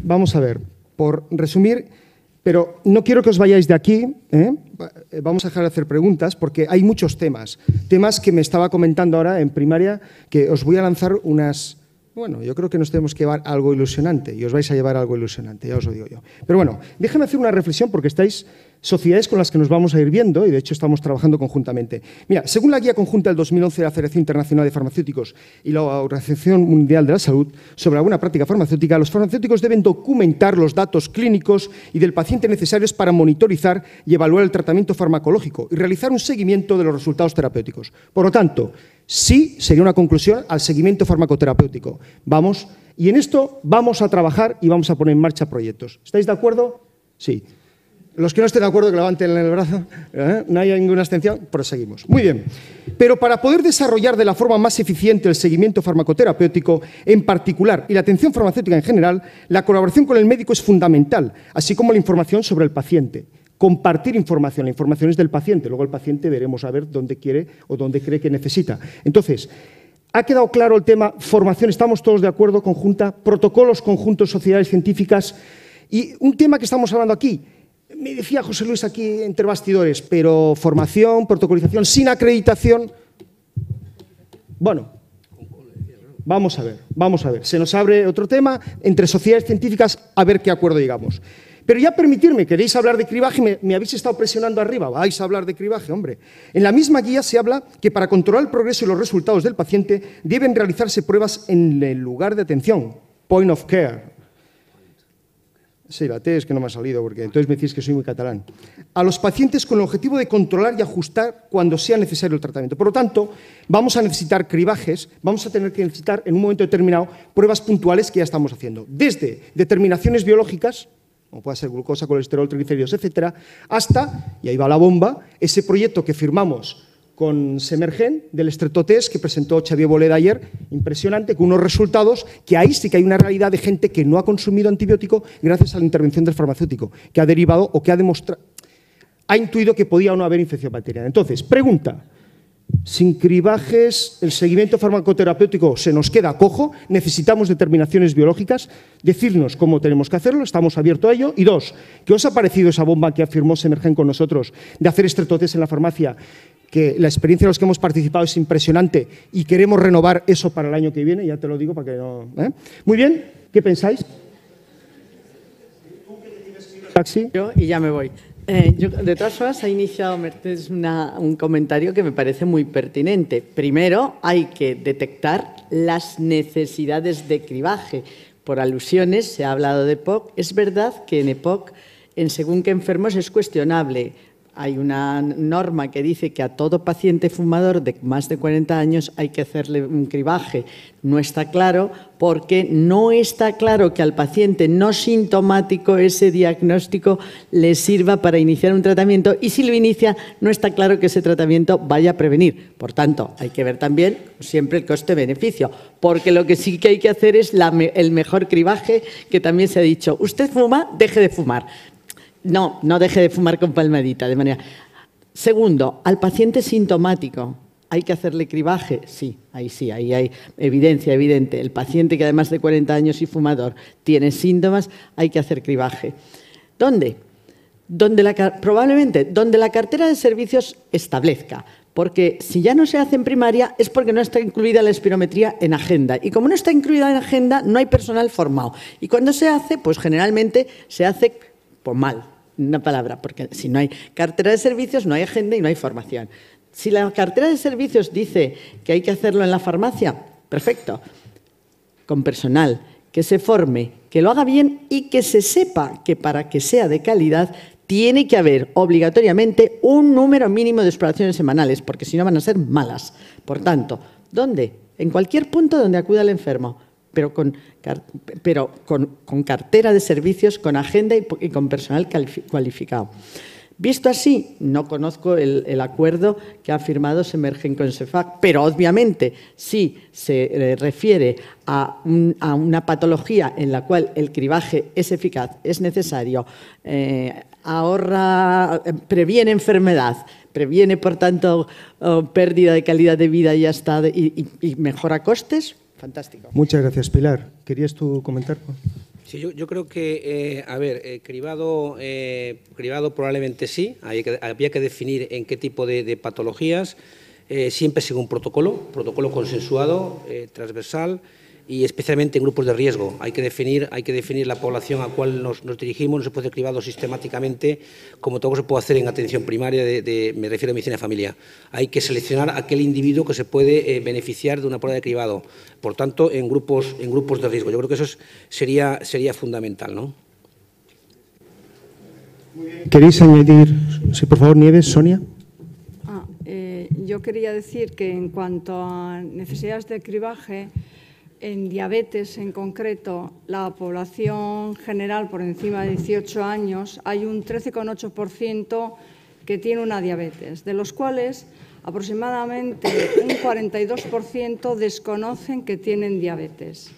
Vamos a ver, por resumir, pero no quiero que os vayáis de aquí, vamos a dejar de hacer preguntas porque hay muchos temas que me estaba comentando ahora en primaria, que os voy a lanzar unas... Bueno, yo creo que nos tenemos que llevar algo ilusionante y os vais a llevar algo ilusionante, ya os lo digo yo. Pero bueno, déjame hacer una reflexión porque estáis sociedades con las que nos vamos a ir viendo y de hecho estamos trabajando conjuntamente. Mira, según la Guía Conjunta del 2011 de la Federación Internacional de Farmacéuticos y la Organización Mundial de la Salud sobre la buena práctica farmacéutica, los farmacéuticos deben documentar los datos clínicos y del paciente necesarios para monitorizar y evaluar el tratamiento farmacológico y realizar un seguimiento de los resultados terapéuticos. Por lo tanto, sí, sería una conclusión al seguimiento farmacoterapéutico. Vamos, y en esto vamos a trabajar y vamos a poner en marcha proyectos. ¿Estáis de acuerdo? Sí. Los que no estén de acuerdo, que levanten el brazo. No hay ninguna abstención, proseguimos. Muy bien. Pero para poder desarrollar de la forma más eficiente el seguimiento farmacoterapéutico en particular y la atención farmacéutica en general, la colaboración con el médico es fundamental, así como la información sobre el paciente. Compartir información, la información es del paciente, luego el paciente veremos a ver dónde quiere o dónde cree que necesita. Entonces, ¿ha quedado claro el tema formación? ¿Estamos todos de acuerdo? Conjunta, protocolos conjuntos, sociedades científicas. Y un tema que estamos hablando aquí, me decía José Luis aquí entre bastidores, pero formación, protocolización, sin acreditación. Bueno, vamos a ver. Se nos abre otro tema entre sociedades científicas a ver qué acuerdo llegamos. Pero ya permitirme, ¿queréis hablar de cribaje? Me habéis estado presionando arriba, vais a hablar de cribaje, hombre. En la misma guía se habla que para controlar el progreso y los resultados del paciente deben realizarse pruebas en el lugar de atención, point of care. Sí, la T es que no me ha salido, porque entonces me decís que soy muy catalán. A los pacientes con el objetivo de controlar y ajustar cuando sea necesario el tratamiento. Por lo tanto, vamos a necesitar cribajes, vamos a tener que necesitar en un momento determinado pruebas puntuales que ya estamos haciendo. Desde determinaciones biológicas, como puede ser glucosa, colesterol, triglicéridos, etcétera, hasta, y ahí va la bomba, ese proyecto que firmamos con Semergen del estreptotest que presentó Xavier Boleda ayer, impresionante, con unos resultados que ahí sí que hay una realidad de gente que no ha consumido antibiótico gracias a la intervención del farmacéutico, que ha derivado o que ha demostrado, ha intuido que podía o no haber infección bacteriana. Entonces, pregunta, sin cribajes, el seguimiento farmacoterapéutico se nos queda cojo, necesitamos determinaciones biológicas, decirnos cómo tenemos que hacerlo, estamos abiertos a ello. Y dos, ¿qué os ha parecido esa bomba que afirmó Semergen con nosotros de hacer estreptotest en la farmacia? Que la experiencia de los que hemos participado es impresionante y queremos renovar eso para el año que viene, ya te lo digo para que no... Muy bien, ¿qué pensáis? Taxi. Yo y ya me voy. De todas formas, ha iniciado Mercedes un comentario que me parece muy pertinente. Primero, hay que detectar las necesidades de cribaje. Por alusiones, se ha hablado de EPOC. Es verdad que en EPOC, en según qué enfermos, es cuestionable. Hay una norma que dice que a todo paciente fumador de más de 40 años hay que hacerle un cribaje. No está claro porque no está claro que al paciente no sintomático ese diagnóstico le sirva para iniciar un tratamiento y si lo inicia no está claro que ese tratamiento vaya a prevenir. Por tanto, hay que ver también siempre el coste-beneficio, porque lo que sí que hay que hacer es el mejor cribaje que también se ha dicho. Usted fuma, deje de fumar. No deje de fumar con palmadita, de manera... Segundo, al paciente sintomático, ¿hay que hacerle cribaje? Sí, ahí hay evidencia evidente. El paciente que además de 40 años y fumador tiene síntomas, hay que hacer cribaje. ¿Dónde? Probablemente donde la cartera de servicios establezca. Porque si ya no se hace en primaria es porque no está incluida la espirometría en agenda. Y como no está incluida en agenda, no hay personal formado. Y cuando se hace, pues generalmente se hace pues mal. Una palabra, porque si no hay cartera de servicios, no hay agenda y no hay formación. Si la cartera de servicios dice que hay que hacerlo en la farmacia, perfecto, con personal, que se forme, que lo haga bien y que se sepa que para que sea de calidad tiene que haber obligatoriamente un número mínimo de exploraciones semanales, porque si no van a ser malas. Por tanto, ¿dónde? En cualquier punto donde acuda el enfermo. Pero con cartera de servicios, con agenda y con personal cualificado. Visto así, no conozco el acuerdo que ha firmado Semergen con Cefac, pero obviamente si se refiere a una patología en la cual el cribaje es eficaz, es necesario, previene enfermedad, previene, por tanto, pérdida de calidad de vida y mejora costes, fantástico. Muchas gracias, Pilar. ¿Querías tú comentar? Sí, yo creo que, cribado probablemente sí, había que definir en qué tipo de patologías, siempre según protocolo consensuado, transversal, y especialmente en grupos de riesgo. Hay que definir la población a cual nos dirigimos. No se puede hacer cribado sistemáticamente, como todo se puede hacer en atención primaria, me refiero a medicina de familia. Hay que seleccionar a aquel individuo que se puede beneficiar de una prueba de cribado. Por tanto, en grupos de riesgo. Yo creo que eso sería fundamental, ¿no? ¿Queréis añadir, sí, por favor, Nieves, Sonia? Yo quería decir que en cuanto a necesidades de cribaje, en diabetes en concreto, la población general por encima de 18 años, hay un 13,8% que tiene una diabetes, de los cuales aproximadamente un 42% desconocen que tienen diabetes.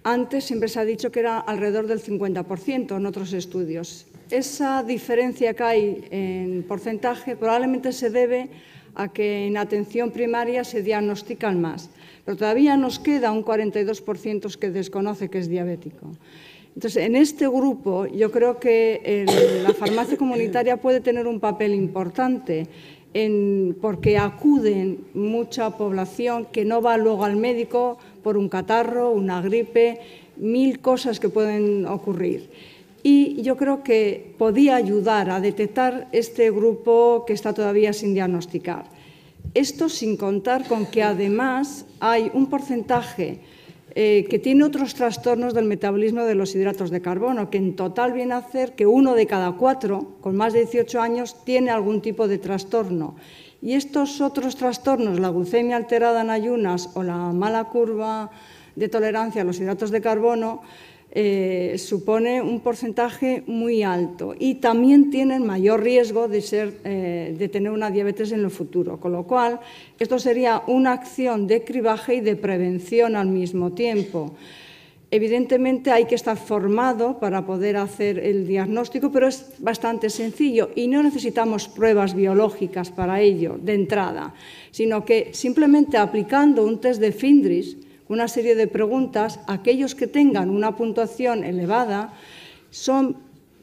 Antes siempre se ha dicho que era alrededor del 50% en otros estudios. Esa diferencia que hay en porcentaje probablemente se debe a que en atención primaria se diagnostican más, pero todavía nos queda un 42% que desconoce que es diabético. Entonces, en este grupo yo creo que la farmacia comunitaria puede tener un papel importante porque acuden mucha población que no va luego al médico por un catarro, una gripe, 1000 cosas que pueden ocurrir. Y yo creo que podía ayudar a detectar este grupo que está todavía sin diagnosticar. Esto sin contar con que además hay un porcentaje que tiene otros trastornos del metabolismo de los hidratos de carbono, que en total viene a hacer que 1 de cada 4 con más de 18 años tiene algún tipo de trastorno. Y estos otros trastornos, la glucemia alterada en ayunas o la mala curva de tolerancia a los hidratos de carbono, supone un porcentaje muy alto y también tienen mayor riesgo de tener una diabetes en el futuro, con lo cual esto sería una acción de cribaje y de prevención al mismo tiempo. Evidentemente hay que estar formado para poder hacer el diagnóstico, pero es bastante sencillo y no necesitamos pruebas biológicas para ello de entrada, sino que simplemente aplicando un test de Findris, una serie de preguntas, aquellos que tengan una puntuación elevada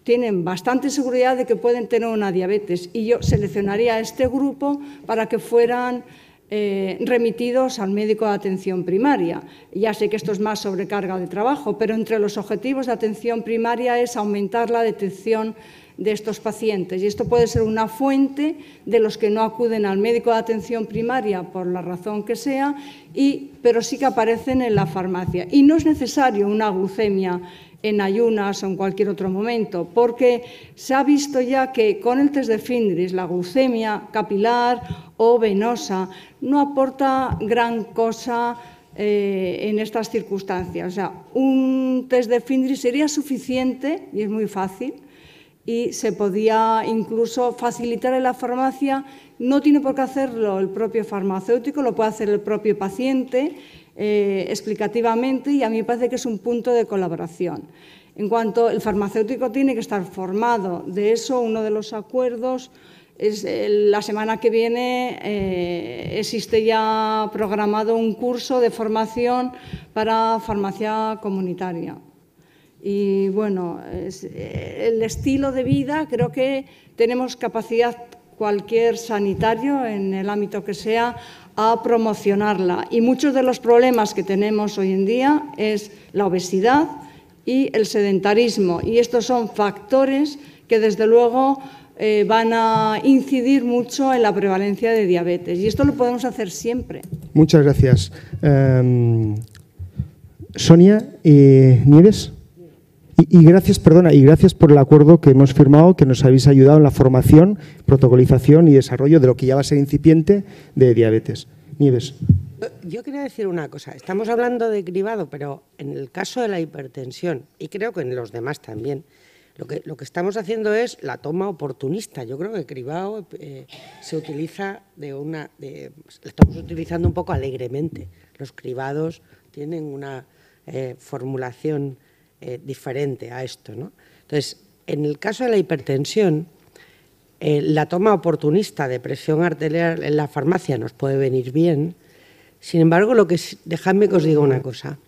tienen bastante seguridad de que pueden tener una diabetes y yo seleccionaría a este grupo para que fueran remitidos al médico de atención primaria. Ya sé que esto es más sobrecarga de trabajo, pero entre los objetivos de atención primaria es aumentar la detección de estos pacientes y esto puede ser una fuente de los que no acuden al médico de atención primaria por la razón que sea, pero sí que aparecen en la farmacia. Y no es necesario una glucemia en ayunas o en cualquier otro momento, porque se ha visto ya que con el test de Findris la glucemia capilar o venosa no aporta gran cosa en estas circunstancias. O sea, un test de Findris sería suficiente y es muy fácil y se podía incluso facilitar en la farmacia. No tiene por qué hacerlo el propio farmacéutico, lo puede hacer el propio paciente explicativamente y a mí me parece que es un punto de colaboración. En cuanto el farmacéutico tiene que estar formado de eso, uno de los acuerdos es la semana que viene existe ya programado un curso de formación para farmacia comunitaria. Y bueno, el estilo de vida, creo que tenemos capacidad cualquier sanitario, en el ámbito que sea, a promocionarla. Y muchos de los problemas que tenemos hoy en día es la obesidad y el sedentarismo. Y estos son factores que, desde luego, van a incidir mucho en la prevalencia de diabetes. Y esto lo podemos hacer siempre. Muchas gracias. Sonia Nieves. Y gracias por el acuerdo que hemos firmado, que nos habéis ayudado en la formación, protocolización y desarrollo de lo que ya va a ser incipiente de diabetes. Nieves. Yo quería decir una cosa. Estamos hablando de cribado, pero en el caso de la hipertensión, y creo que en los demás también, lo que estamos haciendo es la toma oportunista. Yo creo que cribado se utiliza estamos utilizando un poco alegremente. Los cribados tienen una formulación diferente a esto, ¿no? Entonces, en el caso de la hipertensión, la toma oportunista de presión arterial en la farmacia nos puede venir bien. Sin embargo, dejadme que os diga una cosa.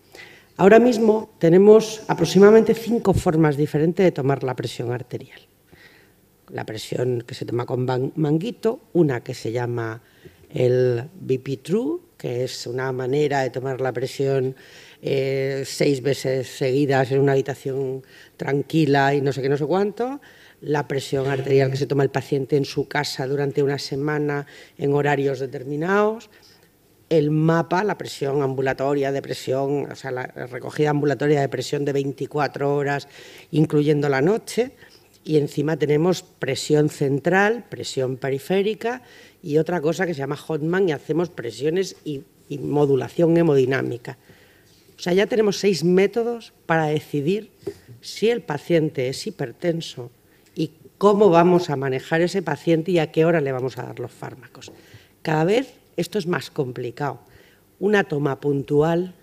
Ahora mismo tenemos aproximadamente 5 formas diferentes de tomar la presión arterial. La presión que se toma con manguito, una que se llama el BP True, que es una manera de tomar la presión 6 veces seguidas en una habitación tranquila y no sé qué, no sé cuánto. La presión arterial que se toma el paciente en su casa durante una semana en horarios determinados. El mapa, la presión ambulatoria de presión, o sea, la recogida ambulatoria de presión de 24 horas, incluyendo la noche. Y encima tenemos presión central, presión periférica y otra cosa que se llama Hotman, y hacemos presiones y modulación hemodinámica. O sea, ya tenemos 6 métodos para decidir si el paciente es hipertenso y cómo vamos a manejar ese paciente y a qué hora le vamos a dar los fármacos. Cada vez esto es más complicado. Una toma puntual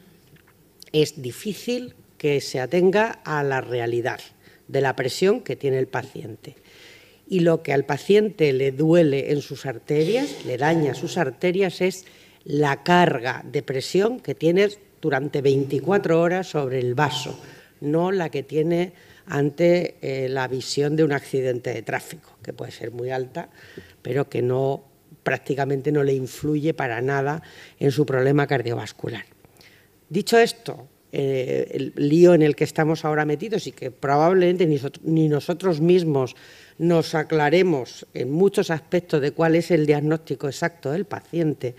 es difícil que se atenga a la realidad de la presión que tiene el paciente. Y lo que al paciente le duele en sus arterias, le daña sus arterias, es la carga de presión que tiene durante 24 horas sobre el vaso, no la que tiene ante la visión de un accidente de tráfico, que puede ser muy alta, pero que prácticamente no le influye para nada en su problema cardiovascular. Dicho esto, el lío en el que estamos ahora metidos y que probablemente ni nosotros mismos nos aclaremos en muchos aspectos de cuál es el diagnóstico exacto del paciente,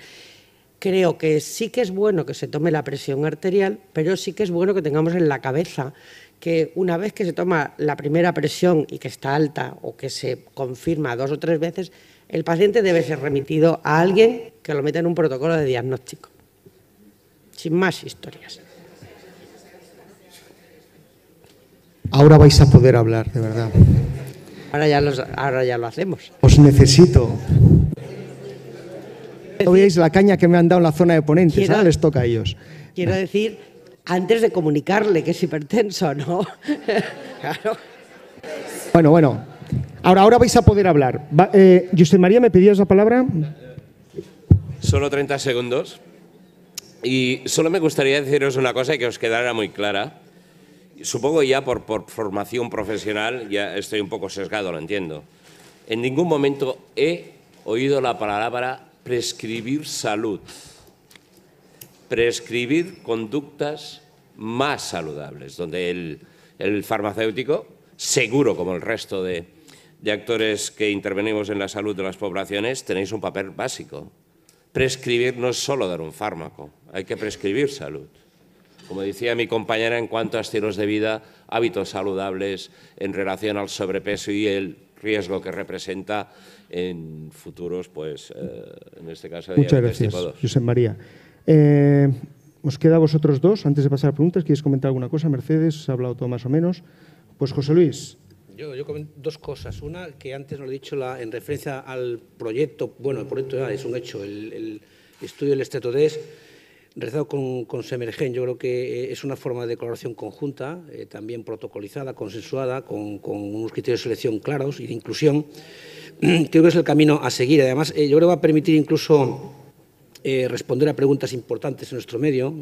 creo que sí que es bueno que se tome la presión arterial, pero sí que es bueno que tengamos en la cabeza que una vez que se toma la primera presión y que está alta o que se confirma 2 o 3 veces, el paciente debe ser remitido a alguien que lo meta en un protocolo de diagnóstico. Sin más historias. Ahora vais a poder hablar, de verdad. Ahora ya lo hacemos. Os necesito. No veáis la caña que me han dado en la zona de ponentes, ahora les toca a ellos. Quiero decir, antes de comunicarle que es hipertenso, ¿no? Claro. Bueno. Ahora vais a poder hablar. Josep María, ¿me pedías la palabra? Solo 30 segundos. Y solo me gustaría deciros una cosa y que os quedara muy clara. Supongo ya por formación profesional, ya estoy un poco sesgado, lo entiendo. En ningún momento he oído la palabra prescribir salud. Prescribir conductas más saludables, donde el farmacéutico, seguro como el resto de actores que intervenimos en la salud de las poblaciones, tenéis un papel básico. Prescribir no es solo dar un fármaco, hay que prescribir salud. Como decía mi compañera, en cuanto a estilos de vida, hábitos saludables en relación al sobrepeso y el riesgo que representa en futuros, pues, en este caso, muchas gracias, Josep María. Os queda a vosotros dos, antes de pasar a preguntas, ¿quieres comentar alguna cosa? Mercedes, os ha hablado todo más o menos. Pues José Luis. Yo comento 2 cosas. Una, que antes no lo he dicho en referencia al proyecto, bueno, el proyecto ya es un hecho, el estudio del Estetodes, realizado con Semergen. Yo creo que es una forma de colaboración conjunta, también protocolizada, consensuada, con unos criterios de selección claros y de inclusión. Creo que es el camino a seguir. Además, yo creo que va a permitir incluso responder a preguntas importantes en nuestro medio.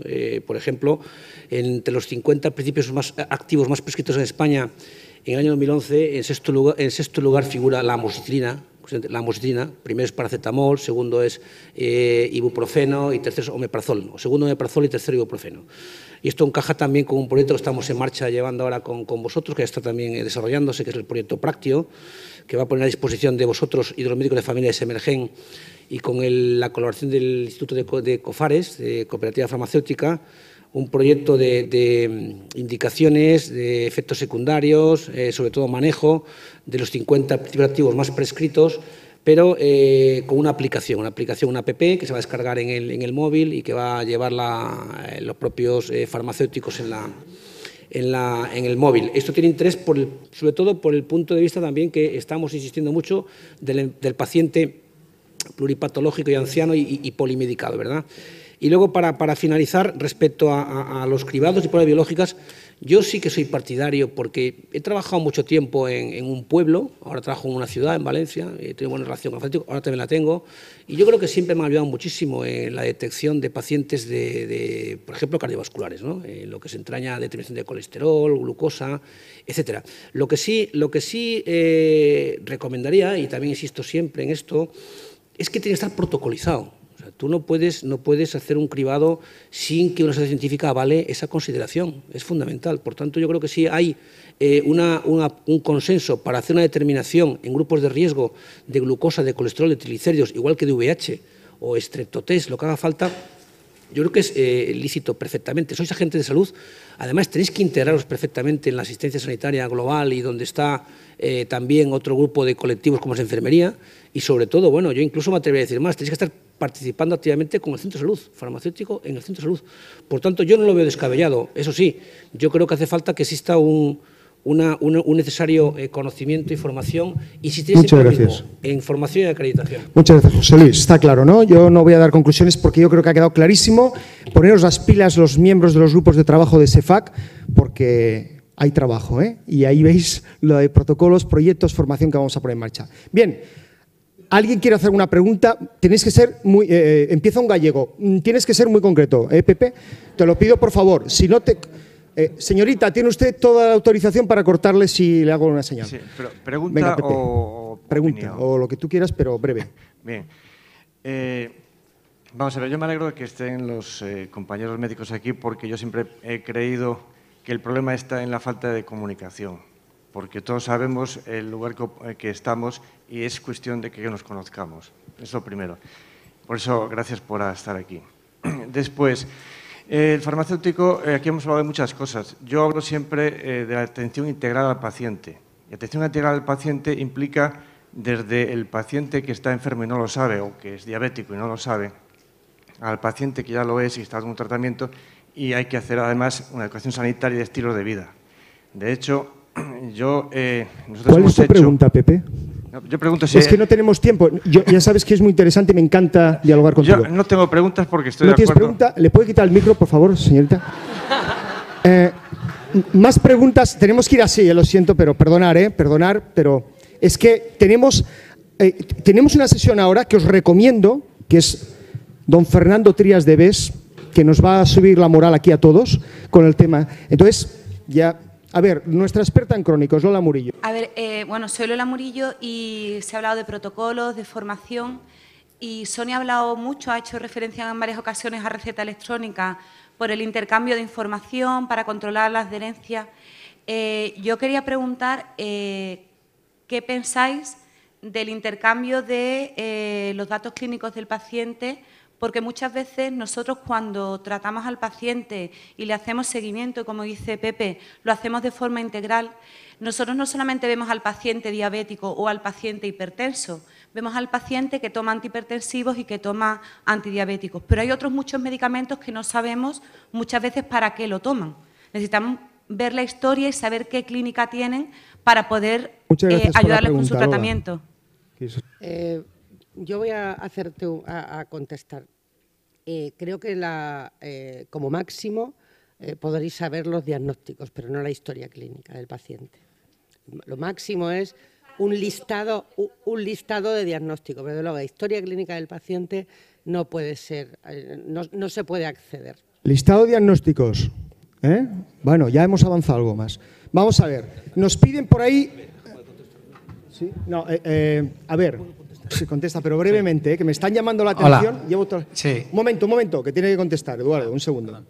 Por ejemplo, entre los 50 principios más activos más prescritos en España, en el año 2011, en sexto lugar figura la amoxicilina. La amoxicilina, primero es paracetamol, segundo es ibuprofeno y tercero es omeprazol. Segundo omeprazol y tercero ibuprofeno. Y esto encaja también con un proyecto que estamos en marcha llevando ahora con vosotros, que ya está también desarrollándose, que es el proyecto Practio, que va a poner a disposición de vosotros y de los médicos de familia de Semergen, y con la colaboración del Instituto de COFARES, de Cooperativa Farmacéutica, un proyecto de indicaciones, de efectos secundarios, sobre todo manejo de los 50 principios activos más prescritos, pero con una aplicación, una app que se va a descargar en el móvil y que va a llevar los propios farmacéuticos en el móvil. Esto tiene interés sobre todo por el punto de vista también que estamos insistiendo mucho del paciente pluripatológico y anciano y polimedicado, ¿verdad? Y luego, para finalizar, respecto a los cribados y pruebas biológicas, Yo sí que soy partidario porque he trabajado mucho tiempo en un pueblo, ahora trabajo en una ciudad, en Valencia, he tenido buena relación con el farmacéutico, ahora también la tengo, y yo creo que siempre me ha ayudado muchísimo en la detección de pacientes por ejemplo, cardiovasculares, ¿no? Lo que se entraña determinación de colesterol, glucosa, etcétera. Lo que sí recomendaría, y también insisto siempre en esto, es que tiene que estar protocolizado. O sea, tú no puedes hacer un cribado sin que una sociedad científica avale esa consideración. Es fundamental. Por tanto, yo creo que sí hay un consenso para hacer una determinación en grupos de riesgo de glucosa, de colesterol, de triglicéridos, igual que de VIH o streptotest, lo que haga falta. Yo creo que es lícito perfectamente. Sois agentes de salud, además tenéis que integraros perfectamente en la asistencia sanitaria global y donde está también otro grupo de colectivos como es enfermería y sobre todo, bueno, yo incluso me atrevería a decir más, tenéis que estar participando activamente con el centro de salud, farmacéutico en el centro de salud. Por tanto, yo no lo veo descabellado. Eso sí, yo creo que hace falta que exista un necesario conocimiento y formación y si tienes en formación y acreditación. Muchas gracias, José Luis. Está claro, ¿no? Yo no voy a dar conclusiones porque yo creo que ha quedado clarísimo. Poneros las pilas los miembros de los grupos de trabajo de SEFAC porque hay trabajo, ¿eh? Y ahí veis lo de protocolos, proyectos, formación que vamos a poner en marcha. Bien, ¿alguien quiere hacer una pregunta? Tenéis que ser muy… empieza un gallego. Tienes que ser muy concreto, Pepe? Te lo pido, por favor. Si no te… señorita, ¿tiene usted toda la autorización para cortarle si le hago una señal? Sí, pero pregunta. Venga, Pepe, o pregunta opinión. o lo que tú quieras, pero breve. Bien. Vamos a ver, yo me alegro de que estén los compañeros médicos aquí porque yo siempre he creído que el problema está en la falta de comunicación, porque todos sabemos el lugar que estamos y es cuestión de que nos conozcamos. Eso es lo primero. Por eso, gracias por estar aquí. Después… el farmacéutico, aquí hemos hablado de muchas cosas. Yo hablo siempre de la atención integral al paciente. La atención integral al paciente implica desde el paciente que está enfermo y no lo sabe, o que es diabético y no lo sabe, al paciente que ya lo es y está en un tratamiento, y hay que hacer además una educación sanitaria y de estilo de vida. De hecho, ¿Cuál es tu pregunta, Pepe? No, yo pregunto si… Es que no tenemos tiempo. Ya sabes que es muy interesante y me encanta dialogar contigo. Yo no tengo preguntas porque estoy ¿No de tienes acuerdo. pregunta? ¿Le puede quitar el micro, por favor, señorita? Más preguntas. Tenemos que ir así, lo siento, pero perdonar, pero es que tenemos una sesión ahora que os recomiendo, que es don Fernando Trías de Bes, que nos va a subir la moral aquí a todos con el tema. Entonces, ya… A ver, nuestra experta en crónicos, Lola Murillo. A ver, bueno, soy Lola Murillo y se ha hablado de protocolos, de formación y Sonia ha hablado mucho, ha hecho referencia en varias ocasiones a receta electrónica por el intercambio de información para controlar la adherencia. Yo quería preguntar qué pensáis del intercambio de los datos clínicos del paciente, porque muchas veces nosotros cuando tratamos al paciente y le hacemos seguimiento, como dice Pepe, lo hacemos de forma integral, nosotros no solamente vemos al paciente diabético o al paciente hipertenso, vemos al paciente que toma antihipertensivos y que toma antidiabéticos, pero hay otros muchos medicamentos que no sabemos muchas veces para qué lo toman. Necesitamos ver la historia y saber qué clínica tienen para poder ayudarles con su tratamiento. Yo voy a contestar. Creo que como máximo podréis saber los diagnósticos, pero no la historia clínica del paciente. Lo máximo es un listado de diagnósticos, pero luego la historia clínica del paciente no puede ser, no se puede acceder. Listado de diagnósticos. Bueno, ya hemos avanzado algo más. Vamos a ver, nos piden por ahí… ¿Sí? No, a ver… Se contesta, pero brevemente, que me están llamando la atención. Hola. Llevo Sí. Un momento, que tiene que contestar, Eduardo, un segundo.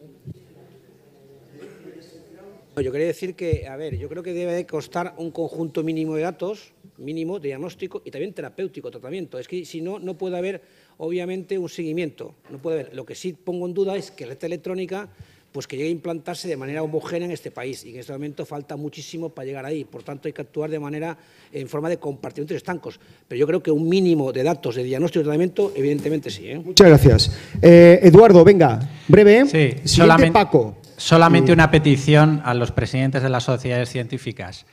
Yo quería decir que, a ver, yo creo que debe constar un conjunto mínimo de datos, mínimo de diagnóstico y también terapéutico, tratamiento. Es que si no, no puede haber, obviamente, un seguimiento. No puede haber. Lo que sí pongo en duda es que la red electrónica, pues que llegue a implantarse de manera homogénea en este país. Y en este momento falta muchísimo para llegar ahí. Por tanto, hay que actuar en forma de compartimentos estancos. Pero yo creo que un mínimo de datos de diagnóstico y tratamiento, evidentemente sí. Muchas gracias. Eduardo, venga, breve. Sí, solamente una petición a los presidentes de las sociedades científicas.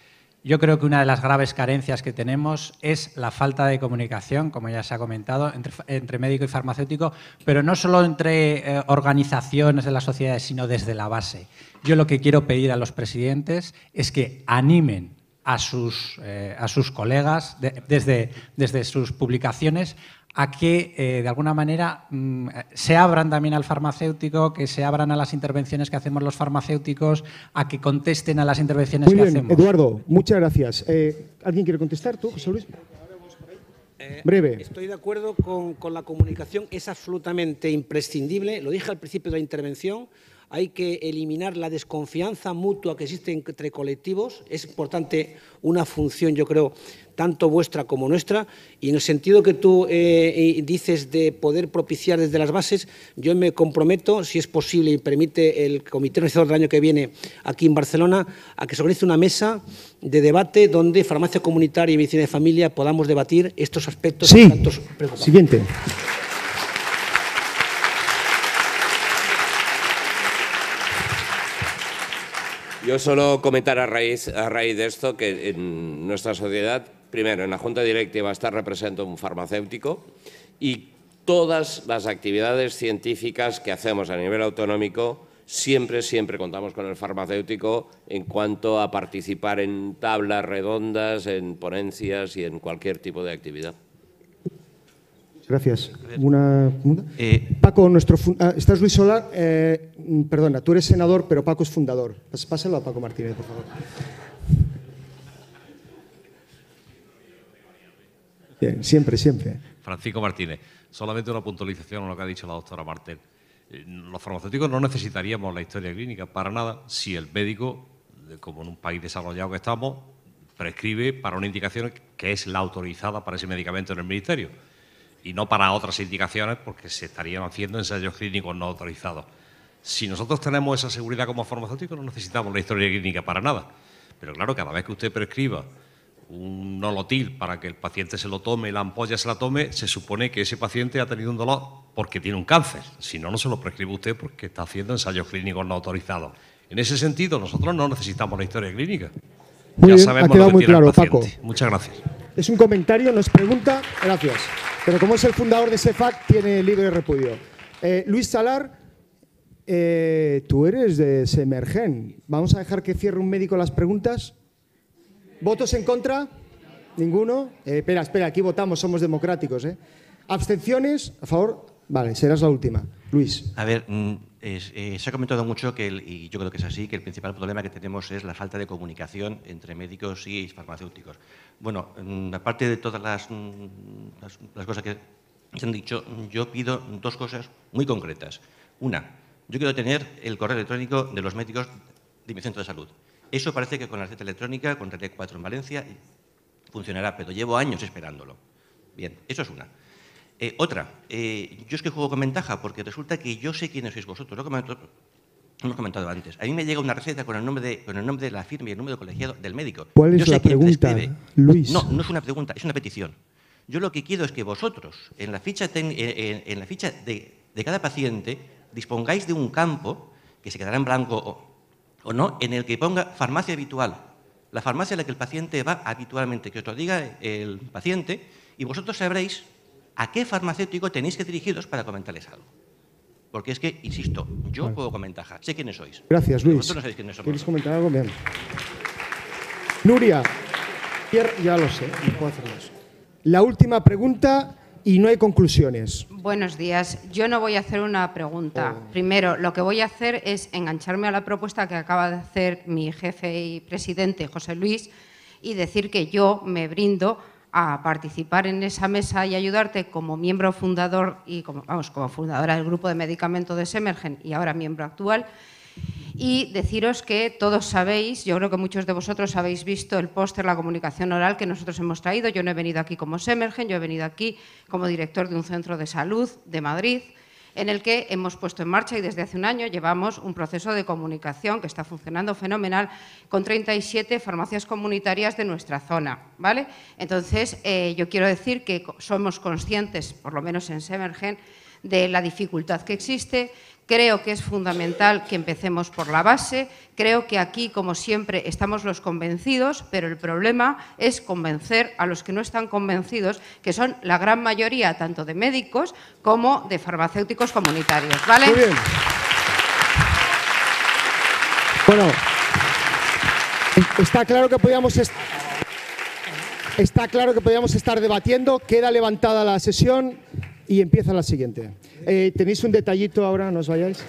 Yo creo que una de las graves carencias que tenemos es la falta de comunicación, como ya se ha comentado, entre médico y farmacéutico, pero no solo entre organizaciones de la sociedad, sino desde la base. Yo lo que quiero pedir a los presidentes es que animen a sus colegas desde sus publicaciones a que, de alguna manera, se abran también al farmacéutico, que se abran a las intervenciones que hacemos los farmacéuticos, a que contesten a las intervenciones que hacemos. Eduardo, muchas gracias. ¿Alguien quiere contestar? ¿Tú, José Luis? Breve. Estoy de acuerdo con la comunicación, es absolutamente imprescindible. Lo dije al principio de la intervención. Hay que eliminar la desconfianza mutua que existe entre colectivos. Es importante una función, yo creo, tanto vuestra como nuestra. Y en el sentido que tú dices de poder propiciar desde las bases, yo me comprometo, si es posible y permite el Comité Organizador del año que viene aquí en Barcelona, a que se organice una mesa de debate donde farmacia comunitaria y medicina de familia podamos debatir estos aspectos. Sí, tantos preocupantes. Siguiente. Yo solo comentar a raíz de esto que en nuestra sociedad, primero, en la Junta Directiva está representado un farmacéutico y todas las actividades científicas que hacemos a nivel autonómico siempre contamos con el farmacéutico en cuanto a participar en tablas redondas, en ponencias y en cualquier tipo de actividad. Gracias. ¿Una pregunta? Paco, estás Luis Solar. Perdona, tú eres senador, pero Paco es fundador. Pásalo a Paco Martínez, por favor. Bien, siempre. Francisco Martínez. Solamente una puntualización a lo que ha dicho la doctora Martel. Los farmacéuticos no necesitaríamos la historia clínica para nada si el médico, como en un país desarrollado que estamos, prescribe para una indicación que es la autorizada para ese medicamento en el Ministerio y no para otras indicaciones porque se estarían haciendo ensayos clínicos no autorizados. Si nosotros tenemos esa seguridad como farmacéuticos no necesitamos la historia clínica para nada. Pero claro, cada vez que usted prescriba un nolotil para que el paciente se lo tome, la ampolla se la tome, se supone que ese paciente ha tenido un dolor porque tiene un cáncer. Si no, no se lo prescribe usted porque está haciendo ensayos clínicos no autorizados. En ese sentido, nosotros no necesitamos la historia clínica. Muy ya bien, sabemos ha quedado lo que muy tiene claro, el paciente. Paco. Muchas gracias. Es un comentario, no es pregunta. Gracias. Pero como es el fundador de SEFAC, tiene libre repudio. Luis Salar, tú eres de Semergen. ¿Vamos a dejar que cierre un médico las preguntas? ¿Votos en contra? ¿Ninguno? Espera, aquí votamos, somos democráticos. ¿Abstenciones? ¿A favor? Vale, serás la última. Luis. A ver, se ha comentado mucho y yo creo que es así, que el principal problema que tenemos es la falta de comunicación entre médicos y farmacéuticos. Bueno, aparte de todas las cosas que se han dicho, yo pido dos cosas muy concretas. Una, yo quiero tener el correo electrónico de los médicos de mi centro de salud. Eso parece que con la receta electrónica, con Red 4 en Valencia, funcionará, pero llevo años esperándolo. Bien, eso es una. Otra, yo es que juego con ventaja porque resulta que yo sé quiénes sois vosotros, lo que hemos comentado antes. A mí me llega una receta con el nombre de la firma y el número de colegiado del médico. ¿Cuál es la pregunta, Luis? No es una pregunta, es una petición. Yo lo que quiero es que vosotros, en la ficha de cada paciente, dispongáis de un campo, que se quedará en blanco o no, en el que ponga farmacia habitual. La farmacia a la que el paciente va habitualmente, que os lo diga el paciente, y vosotros sabréis a qué farmacéutico tenéis que dirigiros para comentarles algo. Porque es que, insisto, yo juego con ventaja, sé quiénes sois. Gracias, Luis. Vosotros no sabéis quiénes somos. ¿Quieres comentar algo? Bien. Nuria, ya lo sé, no puedo hacer más. La última pregunta y no hay conclusiones. Buenos días. Yo no voy a hacer una pregunta. Primero, lo que voy a hacer es engancharme a la propuesta que acaba de hacer mi jefe y presidente, José Luis, y decir que yo me brindo a participar en esa mesa y ayudarte como miembro fundador y como fundadora del grupo de medicamentos de Semergen y ahora miembro actual. Y deciros que todos sabéis, yo creo que muchos de vosotros habéis visto el póster, la comunicación oral que nosotros hemos traído. Yo no he venido aquí como Semergen, yo he venido aquí como director de un centro de salud de Madrid, en el que hemos puesto en marcha y desde hace un año llevamos un proceso de comunicación que está funcionando fenomenal con 37 farmacias comunitarias de nuestra zona, ¿vale? Entonces, yo quiero decir que somos conscientes, por lo menos en Semergen, de la dificultad que existe. Creo que es fundamental que empecemos por la base. Creo que aquí, como siempre, estamos los convencidos, pero el problema es convencer a los que no están convencidos, que son la gran mayoría tanto de médicos como de farmacéuticos comunitarios. ¿Vale? Muy bien. Bueno, está claro que podíamos estar debatiendo. Queda levantada la sesión y empieza la siguiente. Tenéis un detallito ahora, no os vayáis.